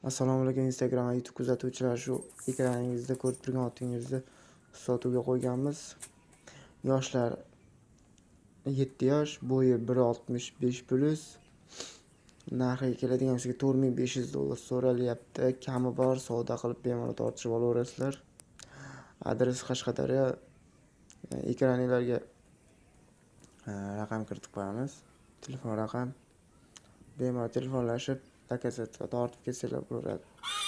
Assalomu alaykum Instagram va YouTube kuzatuvchilar. Shu ekraningizda ko'rib turgan otingizni sotuvga qo'yganmiz. Yoshlar 7 yosh, bo'yi 1.65+. Narxi keladigan bo'lsa $4500 so'ralyapti. Kami bor, savdo qilib bemalol tortishib olaverasizlar. Adres Qashqadaryo. Ekraningizga raqam kiritib qo'yamiz. Telefon raqam. Bemalol telefonlashib, zakazatga tortib kelsalar bo'laveradi.